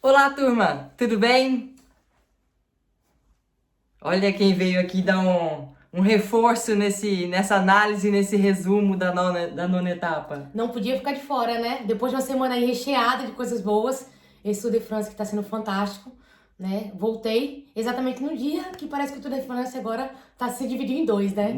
Olá, turma! Tudo bem? Olha quem veio aqui dar um reforço nessa análise, nesse resumo da nona etapa. Não podia ficar de fora, né? Depois de uma semana aí recheada de coisas boas, esse Tour de France que tá sendo fantástico, né? Voltei exatamente no dia que parece que o Tour de France agora tá se dividindo em dois, né?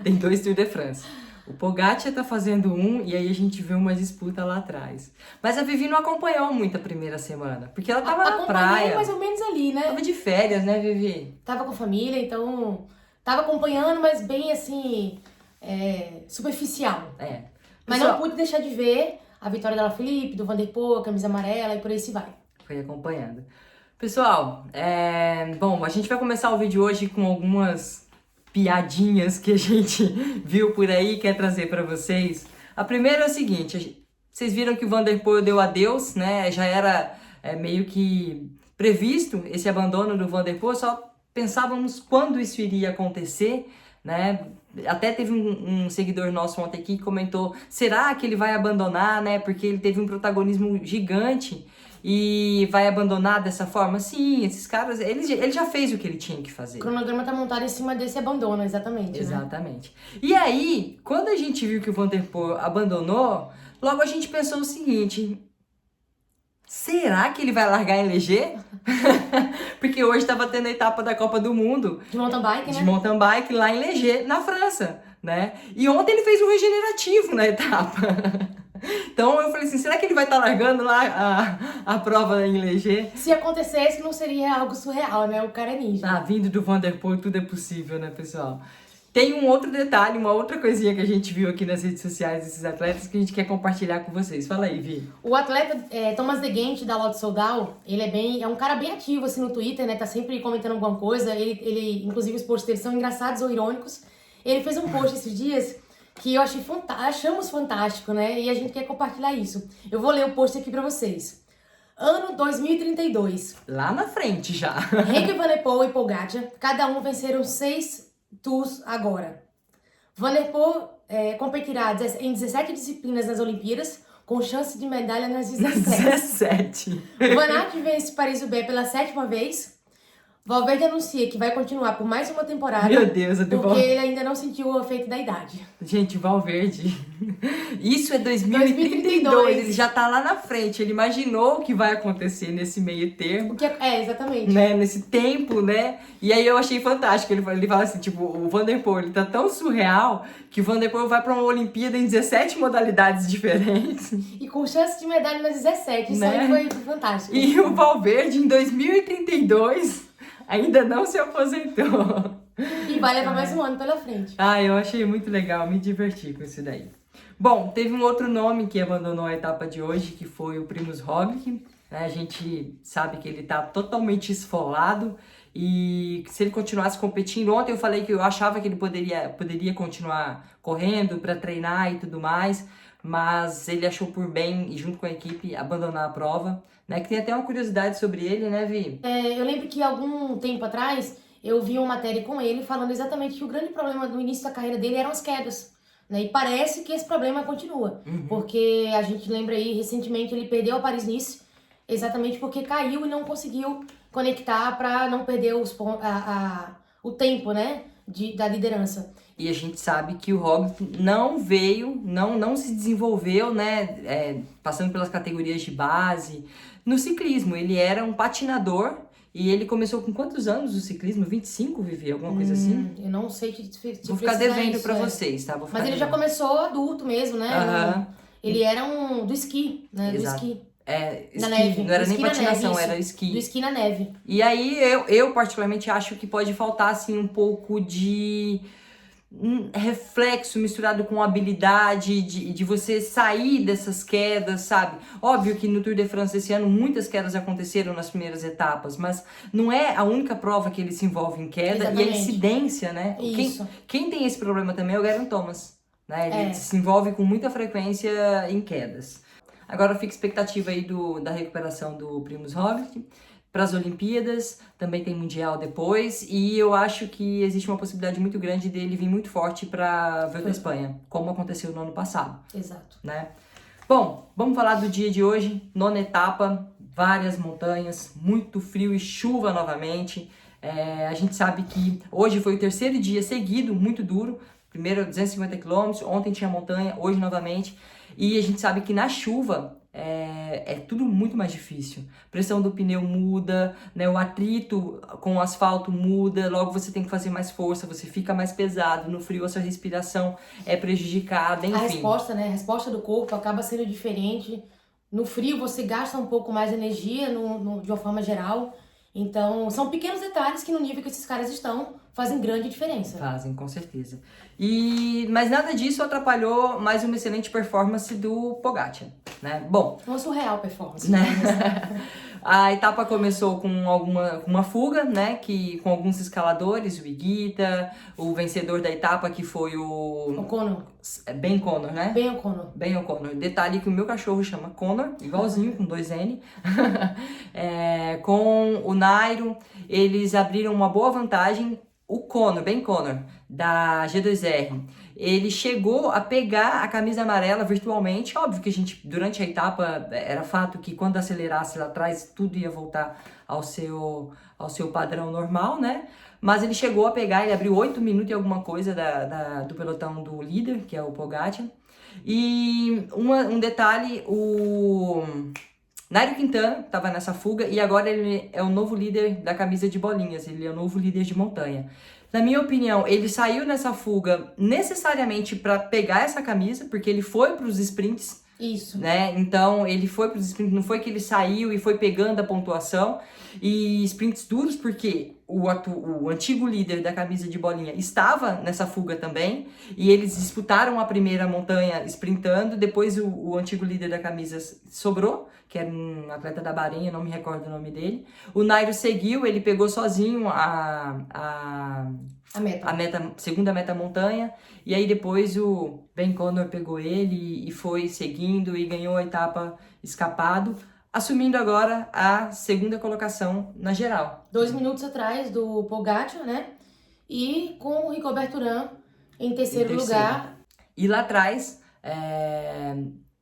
Tem dois Tour de France. O Pogacar tá fazendo um e aí a gente vê uma disputa lá atrás. Mas a Vivi não acompanhou muito a primeira semana, porque ela tava na Acompanhei mais praia. ou menos ali, Tava né? de férias, né, Vivi? Tava com a família, então tava acompanhando, mas bem assim, superficial. É. Mas não Pessoal, pude deixar de ver a vitória da Felipe, do Van der Poel, a camisa amarela e por aí se vai. foi acompanhando. Pessoal, bom, a gente vai começar o vídeo hoje com algumas piadinhas que a gente viu por aí e quer trazer para vocês. A primeira é o seguinte, vocês viram que o Van der Poel deu adeus, né? Já era meio que previsto esse abandono do Van der Poel, só pensávamos quando isso iria acontecer, né? Até teve um seguidor nosso ontem aqui que comentou, será que ele vai abandonar, né? Porque ele teve um protagonismo gigante e vai abandonar dessa forma? Sim, esses caras, ele já fez o que ele tinha que O fazer. cronograma tá montado em cima desse abandono, exatamente, né? Exatamente. E aí, quando a gente viu que o Van der Poel abandonou, logo a gente pensou o seguinte, será que ele vai largar em Leger? Porque hoje estava tendo a etapa da Copa do Mundo De mountain bike, de né? mountain bike lá em Leger, na França, né? E ontem ele fez um regenerativo na etapa. Então eu falei assim, será que ele vai estar largando lá a prova em Leger? Se acontecesse, não seria algo surreal, né? O cara é ninja. Ah, vindo do Van der Poel, tudo é possível, né, pessoal? Tem um outro detalhe, uma outra coisinha que a gente viu aqui nas redes sociais desses atletas que a gente quer compartilhar com vocês. Fala aí, Vi. O atleta Thomas de Gendt, da Lotto Soudal, ele é um cara bem ativo assim no Twitter, né? Tá sempre comentando alguma coisa. Inclusive, os posts dele são engraçados ou irônicos. Ele fez um post esses dias que eu achei achamos fantástico, né? E a gente quer compartilhar isso. Eu vou ler o post aqui pra vocês. Ano 2032. Lá na frente já. Henrique Van der Poel e Pogacar, cada um venceram 6 tours agora. Van der Poel competirá em 17 disciplinas nas Olimpíadas, com chance de medalha nas 17. 17. Van Aert vence Paris-Roubaix pela 7ª vez. Valverde anuncia que vai continuar por mais uma temporada. Meu Deus, eu porque ele ainda não sentiu o efeito da idade. Gente, Valverde. Isso é 2032. Ele já tá lá na frente. Ele imaginou o que vai acontecer nesse meio termo. Exatamente. Né, nesse tempo, né? E aí eu achei fantástico. Ele fala assim, tipo, o Van der Poel, ele tá tão surreal que o Van der Poel vai pra uma Olimpíada em 17 modalidades diferentes. E com chance de medalha nas 17. Isso Né? aí foi fantástico. E o Valverde, em 2032, ainda não se aposentou. E vai levar mais um ano pela frente. Ah, eu achei muito legal, me diverti com isso daí. Bom, teve um outro nome que abandonou a etapa de hoje, que foi o Primož Roglič. Né? A gente sabe que ele tá totalmente esfolado e se ele continuasse competindo, ontem eu falei que eu achava que ele poderia continuar correndo para treinar e tudo mais, mas ele achou por bem, e junto com a equipe, abandonar a prova, né? Que tem até uma curiosidade sobre ele, né, Vi? Eu lembro que algum tempo atrás eu vi uma matéria com ele falando exatamente que o grande problema do início da carreira dele eram as quedas. Né? E parece que esse problema continua. Porque a gente lembra aí, recentemente ele perdeu a Paris-Nice exatamente porque caiu e não conseguiu conectar para não perder o tempo, né, da liderança. E a gente sabe que o Roglič não veio, não se desenvolveu, né, passando pelas categorias de base no ciclismo. Ele era um patinador e ele começou com quantos anos o ciclismo? 25, Vivi? Alguma coisa assim? Eu não sei te Vou ficar devendo isso, pra vocês, tá? Vou ficar Mas ele já devendo. começou adulto mesmo, né? Aham. Ele era do esqui, né? Exato. Do esqui. Esqui, Na neve. não era Do nem esqui na patinação, neve, era isso. esqui. Do esqui na neve. E aí eu particularmente acho que pode faltar assim um pouco de reflexo misturado com habilidade de você sair dessas quedas, sabe? Óbvio que no Tour de France esse ano muitas quedas aconteceram nas primeiras etapas, mas não é a única prova que ele se envolve em queda. Exatamente. E a incidência, né? Isso. Quem tem esse problema também é o Geraint Thomas, né? Ele se envolve com muita frequência em quedas. Agora fica expectativa aí da recuperação do Primož Roglič para as Olimpíadas, também tem Mundial depois, e eu acho que existe uma possibilidade muito grande dele vir muito forte para a Volta à Espanha, como aconteceu no ano passado. Exato. Né? Bom, vamos falar do dia de hoje, nona etapa, várias montanhas, muito frio e chuva novamente. A gente sabe que hoje foi o terceiro dia seguido, muito duro. Primeiro 250 km, ontem tinha montanha, hoje novamente. E a gente sabe que na chuva é tudo muito mais difícil. A pressão do pneu muda, né? O atrito com o asfalto muda, logo você tem que fazer mais força, você fica mais pesado. No frio a sua respiração é prejudicada, enfim. A resposta, né? A resposta do corpo acaba sendo diferente. No frio você gasta um pouco mais de energia de uma forma geral. Então, são pequenos detalhes que no nível que esses caras estão fazem grande diferença. Fazem, com certeza. Mas nada disso atrapalhou mais uma excelente performance do Pogacar, né? Bom, Uma surreal performance. né? A etapa começou com uma fuga, né? Com alguns escaladores, o Higuita, o vencedor da etapa que foi o O'Connor. Ben O'Connor, né? Ben O'Connor. Ben O'Connor. Detalhe que o meu cachorro chama Connor, igualzinho, com 2 N. Com o Nairo, eles abriram uma boa vantagem. O Connor, Ben Connor, da G2R, ele chegou a pegar a camisa amarela virtualmente. Óbvio que a gente, durante a etapa, era fato que quando acelerasse lá atrás, tudo ia voltar ao seu padrão normal, né? Mas ele chegou a pegar, ele abriu 8 minutos e alguma coisa do pelotão do líder, que é o Pogacar. E um detalhe, o Nairo Quintana estava nessa fuga e agora ele é o novo líder da camisa de bolinhas, ele é o novo líder de montanha. Na minha opinião, ele saiu nessa fuga necessariamente para pegar essa camisa, porque ele foi para os sprints. Isso. Né? Então, ele foi para os sprints, não foi que ele saiu e foi pegando a pontuação. E sprints duros, porque o antigo líder da camisa de bolinha estava nessa fuga também. E eles disputaram a primeira montanha sprintando. Depois o antigo líder da camisa sobrou, que era um atleta da Bahrein, não me recordo o nome dele. O Nairo seguiu, ele pegou sozinho a segunda meta montanha, e aí depois o Ben Connor pegou ele e foi seguindo e ganhou a etapa escapado, assumindo agora a segunda colocação na geral. 2 minutos atrás do Pogacar, né? E com o Rigoberto Urán em terceiro lugar. E lá atrás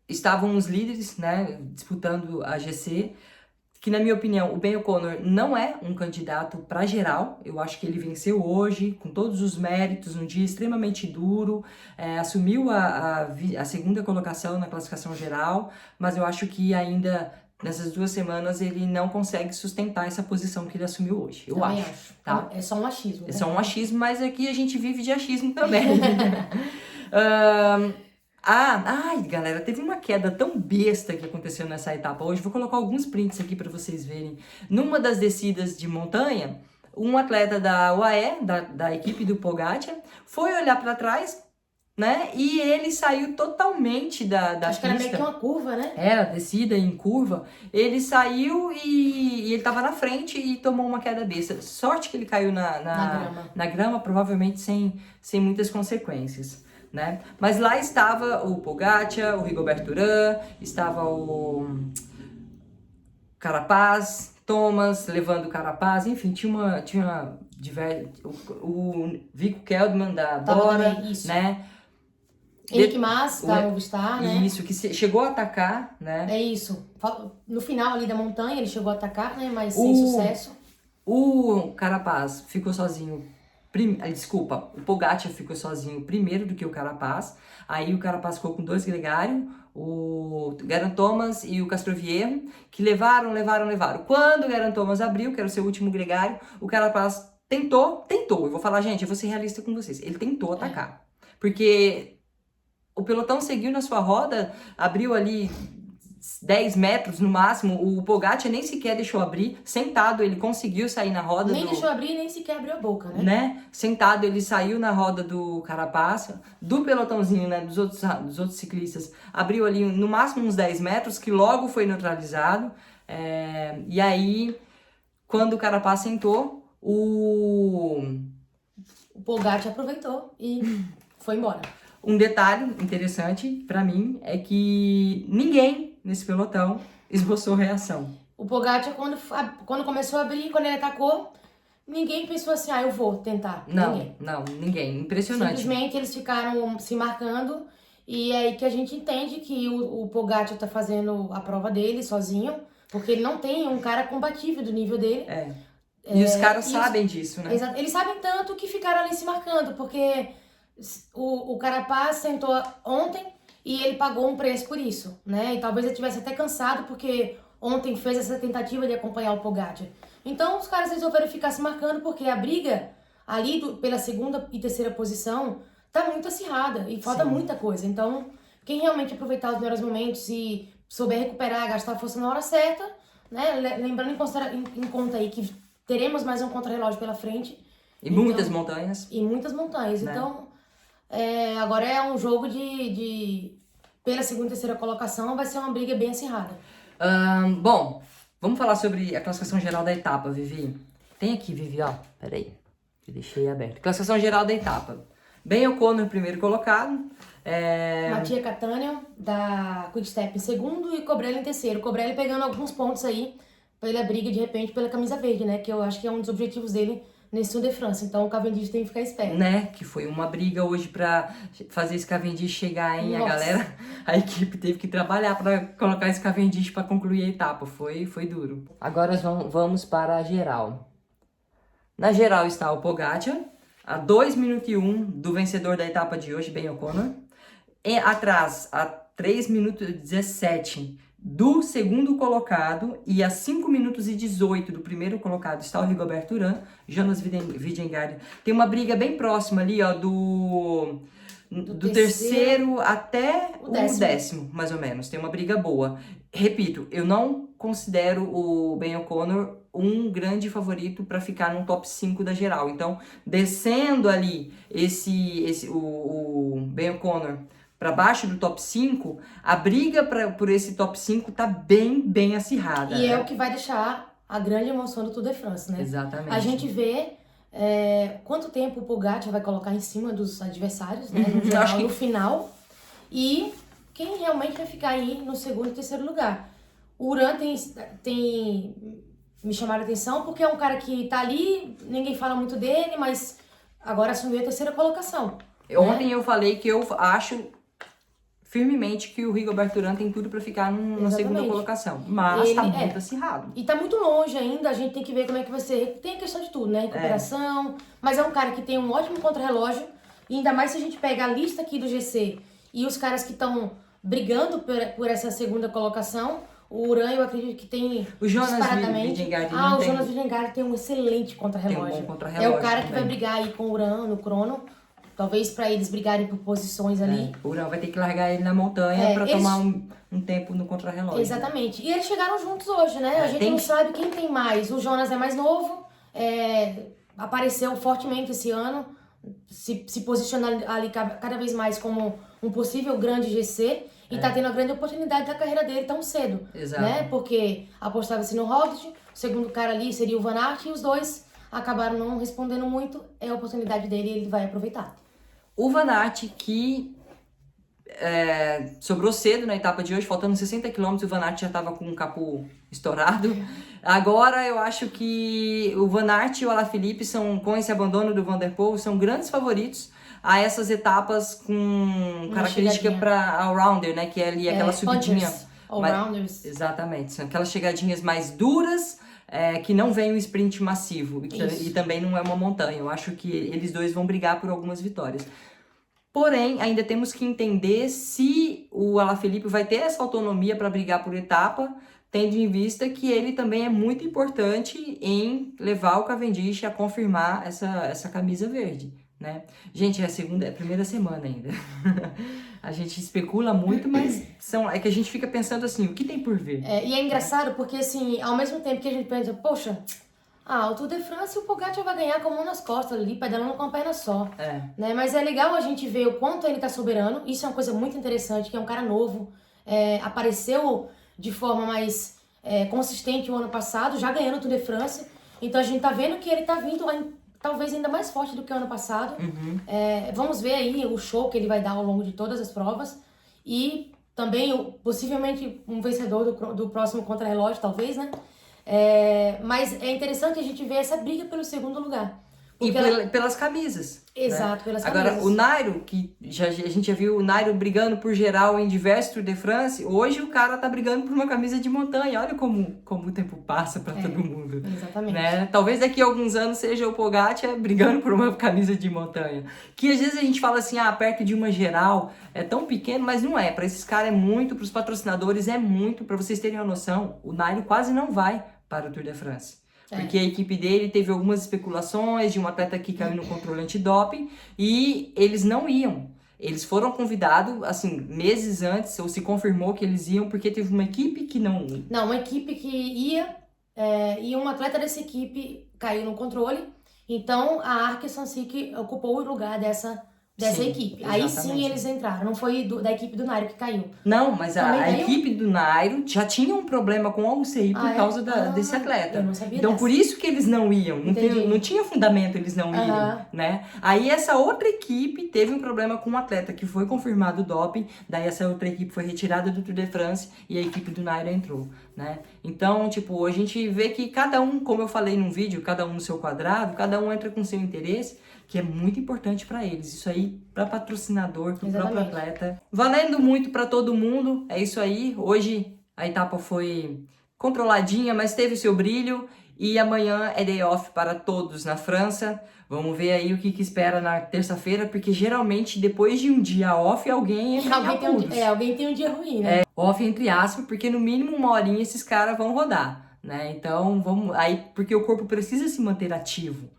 estavam os líderes, né, disputando a GC, que na minha opinião o Ben O'Connor não é um candidato para geral. Eu acho que ele venceu hoje com todos os méritos, num dia extremamente duro, assumiu a segunda colocação na classificação geral, mas eu acho que ainda nessas 2 semanas ele não consegue sustentar essa posição que ele assumiu hoje. Eu também acho. Tá? É só um achismo. É só um achismo, mas aqui a gente vive de achismo também. Ai, galera, teve uma queda tão besta que aconteceu nessa etapa hoje. Vou colocar alguns prints aqui para vocês verem. Numa das descidas de montanha, um atleta da UAE, da equipe do Pogacar, foi olhar para trás, né? E ele saiu totalmente da pista. Acho que era meio que uma curva, né? Era, descida em curva. Ele saiu e ele tava na frente e tomou uma queda besta. Sorte que ele caiu na grama, provavelmente sem muitas consequências. Né? Mas lá estava o Pogacar, o Rigoberto Urán, estava o Carapaz, Thomas levando o Carapaz, enfim, tinha o Vico Keldman da Bora, né? Henrique Mas, da Movistar, né? Isso, que chegou a atacar, né? É isso. No final ali da montanha ele chegou a atacar, né? Mas sem sucesso. O Carapaz ficou sozinho. Desculpa, o Pogacar ficou sozinho primeiro do que o Carapaz. Aí o Carapaz ficou com 2 gregários, o Geraint Thomas e o Castroviejo, que levaram. Quando o Geraint Thomas abriu, que era o seu último gregário, o Carapaz tentou. Eu vou falar, gente, eu vou ser realista com vocês. Ele tentou atacar. Porque o pelotão seguiu na sua roda, abriu ali 10 metros no máximo, o Pogacar nem sequer deixou abrir, sentado ele conseguiu sair na roda. Nem deixou abrir, nem sequer abriu a boca, né? Sentado ele saiu na roda do Carapaz, do pelotãozinho, né, dos outros ciclistas, abriu ali no máximo uns 10 metros, que logo foi neutralizado, e aí, quando o Carapaz sentou, o Pogacar aproveitou e foi embora. Um detalhe interessante pra mim é que ninguém nesse pelotão esboçou reação. O Pogacar, quando começou a abrir, quando ele atacou, ninguém pensou assim, eu vou tentar. Ninguém. Impressionante. Simplesmente eles ficaram se marcando e é aí que a gente entende que o Pogacar tá fazendo a prova dele sozinho, Porque ele não tem um cara compatível do nível dele. E os caras sabem disso, né? Exato. Eles sabem tanto que ficaram ali se marcando, porque o Carapaz sentou ontem e ele pagou um preço por isso, né? E talvez ele tivesse até cansado, porque ontem fez essa tentativa de acompanhar o Pogacar. Então os caras resolveram ficar se marcando, porque a briga ali pela segunda e terceira posição tá muito acirrada e falta muita coisa. Então, quem realmente aproveitar os melhores momentos e souber recuperar, gastar a força na hora certa, né? Lembrando em conta aí que teremos mais um contrarrelógio pela frente. E então, muitas montanhas. E muitas montanhas. Né? Então, agora é um jogo pela segunda e terceira colocação, vai ser uma briga bem acirrada. Bom, vamos falar sobre a classificação geral da etapa, Vivi. Tem aqui, Vivi, ó. Peraí. Eu deixei aberto. Classificação geral da etapa. Ben O'Connor, primeiro colocado. Mattia Cattaneo, da Quick-Step em segundo e Cobrelli em terceiro. Cobrelli pegando alguns pontos aí pela briga, de repente, pela camisa verde, né? Que eu acho que é um dos objetivos dele nesse Tour de France. Então o Cavendish tem que ficar esperto. Né? Que foi uma briga hoje pra fazer esse Cavendish chegar, hein? Nossa. A galera, a equipe teve que trabalhar pra colocar esse Cavendish pra concluir a etapa. Foi duro. Agora vamos para a geral. Na geral está o Pogacar, a 2 minutos e 1 do vencedor da etapa de hoje, Ben O'Connor. E atrás, a 3 minutos e 17 do segundo colocado e a 5 minutos e 18 do primeiro colocado está o Rigoberto Urán, Jonas Vingegaard. Tem uma briga bem próxima ali, ó, do terceiro até o décimo, mais ou menos. Tem uma briga boa. Repito, eu não considero o Ben O'Connor um grande favorito para ficar no top 5 da geral. Então, descendo ali o Ben O'Connor para baixo do top 5, a briga por esse top 5 tá bem acirrada. E é o que vai deixar a grande emoção do Tour de France, né? Exatamente. A gente vê quanto tempo o Pogacar vai colocar em cima dos adversários, né? No geral, no final. E quem realmente vai ficar aí no segundo e terceiro lugar. O Urán tem me chamado a atenção porque é um cara que tá ali, ninguém fala muito dele, mas agora assumiu a terceira colocação. Ontem eu falei que eu acho firmemente que o Rigoberto Urán tem tudo para ficar na segunda colocação. Mas tá muito acirrado. E tá muito longe ainda, a gente tem que ver como é que vai ser. Tem a questão de tudo, né? Recuperação. Mas é um cara que tem um ótimo contrarrelógio. E ainda mais se a gente pega a lista aqui do GC e os caras que estão brigando por essa segunda colocação. O Urán, eu acredito que tem o Jonas Vingegaard. O Jonas Vingegaard tem um excelente contrarrelógio. Tem um bom contrarrelógio. É o cara que vai brigar aí com o Urán no crono. Talvez para eles brigarem por posições ali. O Urán vai ter que largar ele na montanha para tomar um tempo no contrarrelógio. Exatamente. E eles chegaram juntos hoje, né? A gente não sabe quem tem mais. O Jonas é mais novo, apareceu fortemente esse ano, se posicionando ali cada vez mais como um possível grande GC. E tá tendo a grande oportunidade da carreira dele tão cedo. Exato. Né? Porque apostava-se no Roglic, o segundo cara ali seria o Van Aert, e os dois acabaram não respondendo muito. É a oportunidade dele e ele vai aproveitar. O Van Aert, que sobrou cedo na etapa de hoje, faltando 60 km, o Van Aert já estava com o capô estourado. Agora eu acho que o Van Aert e o Alaphilippe com esse abandono do Van der Poel, são grandes favoritos a essas etapas com característica para all-rounder, né? Que é ali aquela subidinha. All-rounders. Exatamente, são aquelas chegadinhas mais duras, que não vem um sprint massivo e também não é uma montanha. Eu acho que eles dois vão brigar por algumas vitórias. Porém, ainda temos que entender se o Alaphilippe vai ter essa autonomia para brigar por etapa, tendo em vista que ele também é muito importante em levar o Cavendish a confirmar essa camisa verde, né? Gente, é a primeira semana ainda. A gente especula muito, mas é que a gente fica pensando assim, o que tem por vir? E é engraçado porque, assim, ao mesmo tempo que a gente pensa, poxa, o Tour de France o Pogacar vai ganhar com a mão nas costas ali, pedalando com a perna só. Né? Mas é legal a gente ver o quanto ele tá soberano. Isso é uma coisa muito interessante, que é um cara novo. Apareceu de forma mais consistente o ano passado, já ganhando o Tour de France. Então a gente tá vendo que ele tá vindo talvez ainda mais forte do que o ano passado. Vamos ver aí o show que ele vai dar ao longo de todas as provas. E também, possivelmente, um vencedor do próximo contrarrelógio, talvez, né? Mas é interessante a gente ver essa briga pelo segundo lugar. E pelas camisas. Exato, pelas camisas. Agora, o Nairo, que a gente já viu o Nairo brigando por geral em diversos Tour de France, hoje o cara tá brigando por uma camisa de montanha. Olha como o tempo passa para todo mundo. Exatamente. Né? Talvez daqui a alguns anos seja o Pogacar brigando por uma camisa de montanha. Que às vezes a gente fala assim, perto de uma geral, é tão pequeno, mas não é. Para esses caras é muito, para os patrocinadores é muito. Para vocês terem uma noção, o Nairo quase não vai para o Tour de France. Porque a equipe dele teve algumas especulações de um atleta que caiu no controle antidoping e eles não iam. Eles foram convidados, assim, meses antes, ou se confirmou que eles iam, porque teve uma equipe que não... Não, uma equipe que ia, e um atleta dessa equipe caiu no controle, então a Arc Sansic ocupou o lugar dessa equipe. Exatamente. Aí sim eles entraram, não foi da equipe do Nairo que caiu. Não, mas a equipe do Nairo já tinha um problema com a UCI por causa desse atleta. Eu não sabia então dessa. Por isso que eles não iam, não tinha fundamento eles não irem, né? Aí essa outra equipe teve um problema com um atleta que foi confirmado doping, daí essa outra equipe foi retirada do Tour de France e a equipe do Nairo entrou, né? Então, tipo, a gente vê que cada um, como eu falei num vídeo, cada um no seu quadrado, cada um entra com seu interesse, que é muito importante para eles. Isso aí, para patrocinador, para o próprio atleta. Valendo muito para todo mundo, é isso aí. Hoje a etapa foi controladinha, mas teve seu brilho. E amanhã é day off para todos na França. Vamos ver aí o que espera na terça-feira, porque geralmente depois de um dia off, alguém entra em apuros. Alguém tem um dia ruim, né? Off entre aspas, porque no mínimo uma horinha esses caras vão rodar, né? Então, vamos aí, porque o corpo precisa se manter ativo.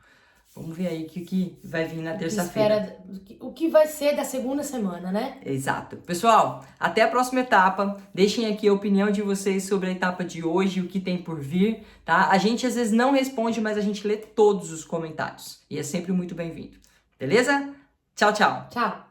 Vamos ver aí o que vai vir na terça-feira. O que vai ser da segunda semana, né? Exato. Pessoal, até a próxima etapa. Deixem aqui a opinião de vocês sobre a etapa de hoje, o que tem por vir, tá? A gente às vezes não responde, mas a gente lê todos os comentários. E é sempre muito bem-vindo. Beleza? Tchau, tchau. Tchau.